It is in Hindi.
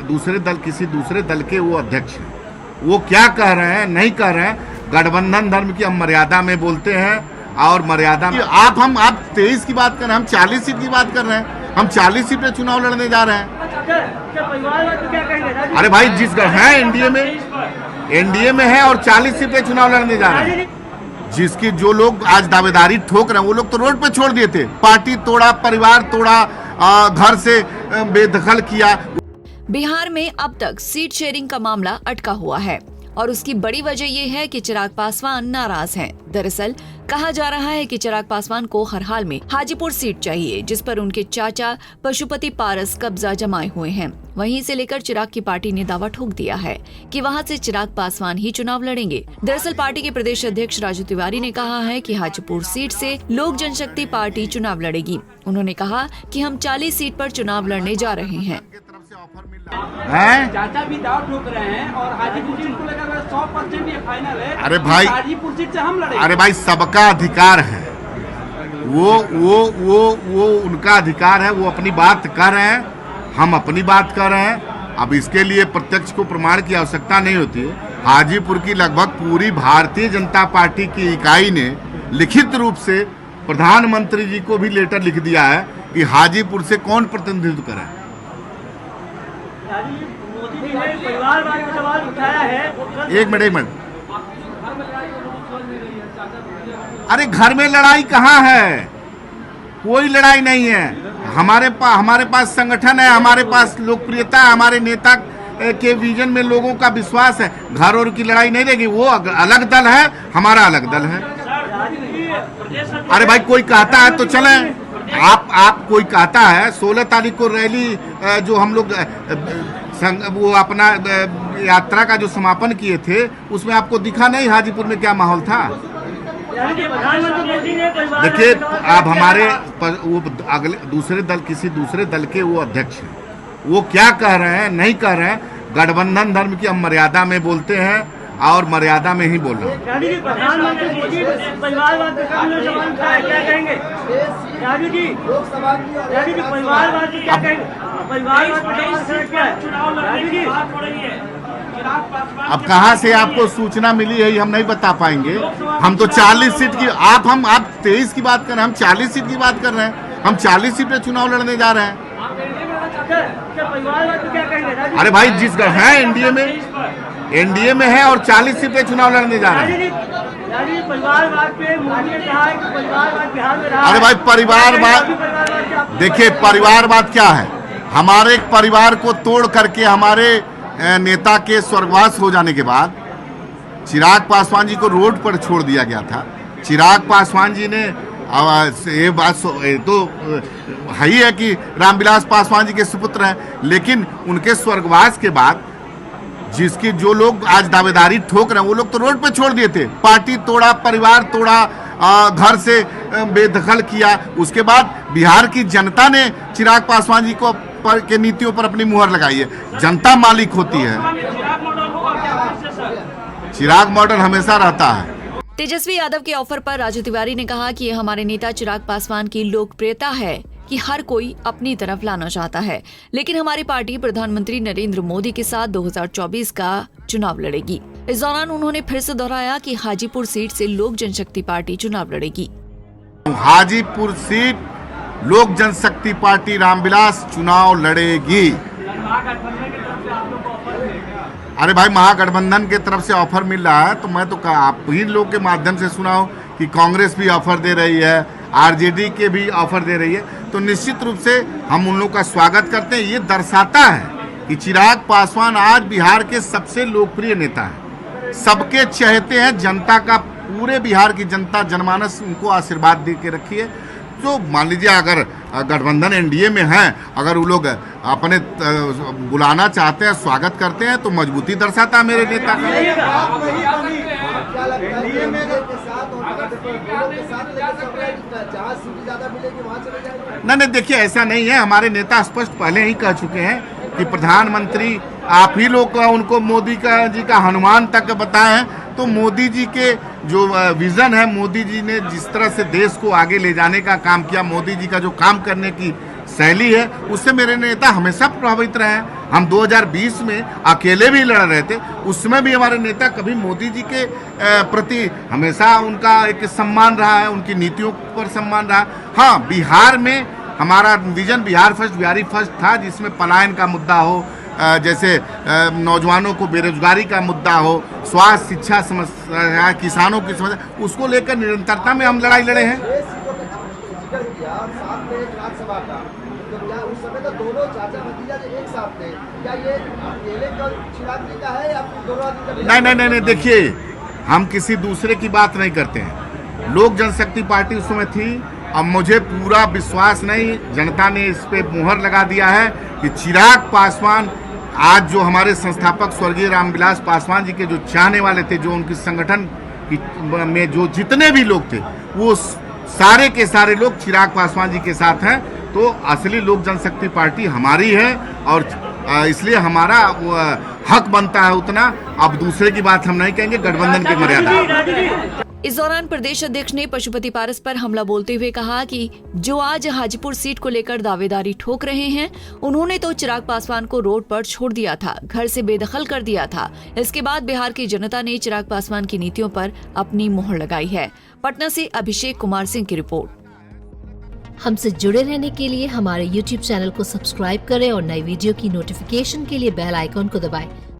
दूसरे दल किसी दूसरे दल के वो अध्यक्ष हैं। वो क्या कह रहे हैं नहीं कह रहे हैं, गठबंधन धर्म की हम मर्यादा में बोलते हैं और मर्यादा में आप 23 की बात कर रहे हैं, हम 40 सीट की बात कर रहे हैं। हम 40 सीट पे चुनाव लड़ने जा रहे हैं। अरे भाई जिस है एनडीए में है और 40 सीट पे चुनाव लड़ने जा रहे हैं। जिसकी जो लोग आज दावेदारी ठोक रहे हैं वो लोग तो रोड पे छोड़ दिए थे, पार्टी तोड़ा, परिवार तोड़ा, घर से बेदखल किया। बिहार में अब तक सीट शेयरिंग का मामला अटका हुआ है और उसकी बड़ी वजह ये है कि चिराग पासवान नाराज हैं। दरअसल कहा जा रहा है कि चिराग पासवान को हर हाल में हाजीपुर सीट चाहिए, जिस पर उनके चाचा पशुपति पारस कब्जा जमाए हुए हैं। वहीं से लेकर चिराग की पार्टी ने दावा ठोक दिया है कि वहां से चिराग पासवान ही चुनाव लड़ेंगे। दरअसल पार्टी के प्रदेश अध्यक्ष राजू तिवारी ने कहा है कि हाजीपुर सीट से लोक जनशक्ति पार्टी चुनाव लड़ेगी। उन्होंने कहा कि हम 40 सीट पर चुनाव लड़ने जा रहे हैं। चाचा भी दाव ठोक रहे हैं और हाजीपुर सीट को लेकर 100% ये फाइनल है। अरे भाई हाजीपुर सीट से हम लड़ेंगे। अरे भाई सबका अधिकार है, वो उनका अधिकार है, वो अपनी बात कर रहे हैं, हम अपनी बात कर रहे हैं। अब इसके लिए प्रत्यक्ष को प्रमाण की आवश्यकता नहीं होती है। हाजीपुर की लगभग पूरी भारतीय जनता पार्टी की इकाई ने लिखित रूप से प्रधानमंत्री जी को भी लेटर लिख दिया है कि हाजीपुर से कौन प्रतिनिधित्व करे। मोदी जी ने परिवारवाद का सवाल उठाया है। एक मिनट अरे घर में लड़ाई कहाँ है? कोई लड़ाई नहीं है। हमारे पास संगठन है, हमारे पास लोकप्रियता है, हमारे नेता के विजन में लोगों का विश्वास है। घर और की लड़ाई नहीं रहेगी। वो अलग दल है, हमारा अलग दल है। अरे भाई कोई कहता है तो चलें। आप कोई कहता है 16 तारीख को रैली जो हम लोग वो अपना यात्रा का जो समापन किए थे उसमें आपको दिखा नहीं हाजीपुर में क्या माहौल था? देखिए आप हमारे वो अगले किसी दूसरे दल के वो अध्यक्ष हैं। वो क्या कह रहे हैं नहीं कह रहे हैं, गठबंधन धर्म की हम मर्यादा में बोलते हैं और मर्यादा में ही बोल रहे हैं। अब कहाँ से आपको सूचना मिली है हम नहीं बता पाएंगे। हम तो 40 सीट की आप 23 की बात कर रहे हैं, हम 40 सीट की बात कर रहे हैं। हम 40 सीट पे चुनाव लड़ने जा रहे हैं। अरे भाई जिस है एनडीए में है और 40 सीट पे चुनाव लड़ने जा रहे हैं। अरे भाई परिवारवाद, देखिए परिवारवाद क्या है? हमारे परिवार को तोड़ करके हमारे नेता के स्वर्गवास हो जाने के बाद चिराग पासवान जी को रोड पर छोड़ दिया गया था। चिराग पासवान जी ने ये बात तो है ही है कि रामविलास पासवान जी के सुपुत्र हैं, लेकिन उनके स्वर्गवास के बाद जिसकी जो लोग आज दावेदारी ठोक रहे हैं वो लोग तो रोड पे छोड़ दिए थे, पार्टी तोड़ा, परिवार तोड़ा, घर से बेदखल किया। उसके बाद बिहार की जनता ने चिराग पासवान जी को के नीतियों पर अपनी मुहर लगाई है। जनता मालिक होती है, चिराग मॉडल हमेशा रहता है। तेजस्वी यादव के ऑफर पर राजू तिवारी ने कहा कि हमारे नेता चिराग पासवान की लोकप्रियता है कि हर कोई अपनी तरफ लाना चाहता है, लेकिन हमारी पार्टी प्रधानमंत्री नरेंद्र मोदी के साथ 2024 का चुनाव लड़ेगी। इस दौरान उन्होंने फिर से दोहराया कि हाजीपुर सीट से लोक जनशक्ति पार्टी चुनाव लड़ेगी। हाजीपुर सीट लोक जनशक्ति पार्टी रामविलास चुनाव लड़ेगी। अरे भाई महागठबंधन के तरफ से ऑफर मिल रहा है, तो मैं तो आप ही लोग के माध्यम से सुना हूं कि कांग्रेस भी ऑफर दे रही है, आरजेडी के भी ऑफर दे रही है। तो निश्चित रूप से हम उन लोगों का स्वागत करते हैं। ये दर्शाता है कि चिराग पासवान आज बिहार के सबसे लोकप्रिय नेता हैं, सबके चहेते हैं। जनता का, पूरे बिहार की जनता, जनमानस उनको आशीर्वाद दे के रखी है। तो मान लीजिए अगर गठबंधन एनडीए में है, अगर वो लोग अपने बुलाना चाहते हैं, स्वागत करते हैं, तो मजबूती दर्शाता है मेरे नेता का। नहीं, देखिए ऐसा नहीं है। हमारे नेता स्पष्ट पहले ही कह चुके हैं कि प्रधानमंत्री आप ही लोग उनको मोदी जी का हनुमान तक बताए हैं। तो मोदी जी के जो विजन है, मोदी जी ने जिस तरह से देश को आगे ले जाने का काम किया, मोदी जी का जो काम करने की शैली है, उससे मेरे नेता हमेशा प्रभावित रहे हैं। हम 2020 में अकेले भी लड़ रहे थे, उसमें भी हमारे नेता कभी मोदी जी के प्रति हमेशा उनका एक सम्मान रहा है, उनकी नीतियों पर सम्मान रहा। हाँ, बिहार में हमारा vision Bihar first, Bihari first था, जिसमें पलायन का मुद्दा हो, जैसे नौजवानों को बेरोजगारी का मुद्दा हो, स्वास्थ्य शिक्षा समस्या, किसानों की समस्या, उसको लेकर निरंतरता में हम लड़ाई लड़े हैं। उस समय तो दोनों चाचा भतीजा एक साथ थे, क्या ये अकेले का चिराग जी का है या दोनों आदमी? नहीं, देखिए, हम किसी दूसरे की बात नहीं करते हैं। लोक जनशक्ति पार्टी उस समय थी। अब मुझे पूरा विश्वास नहीं, जनता ने इस पे मुहर लगा दिया है कि चिराग पासवान, आज जो हमारे संस्थापक स्वर्गीय रामविलास पासवान जी के जो चाहने वाले थे, जो उनके संगठन में जो जितने भी लोग थे, वो सारे के सारे लोग चिराग पासवान जी के साथ हैं। तो असली लोक जनशक्ति पार्टी हमारी है और इसलिए हमारा हक बनता है उतना। अब दूसरे की बात हम नहीं कहेंगे, गठबंधन की मर्यादा। इस दौरान प्रदेश अध्यक्ष ने पशुपति पारस पर हमला बोलते हुए कहा कि जो आज हाजीपुर सीट को लेकर दावेदारी ठोक रहे हैं, उन्होंने तो चिराग पासवान को रोड पर छोड़ दिया था, घर से बेदखल कर दिया था। इसके बाद बिहार की जनता ने चिराग पासवान की नीतियों पर अपनी मोहर लगाई है। पटना से अभिषेक कुमार सिंह की रिपोर्ट। हमसे जुड़े रहने के लिए हमारे YouTube चैनल को सब्सक्राइब करें और नई वीडियो की नोटिफिकेशन के लिए बेल आइकॉन को दबाएं।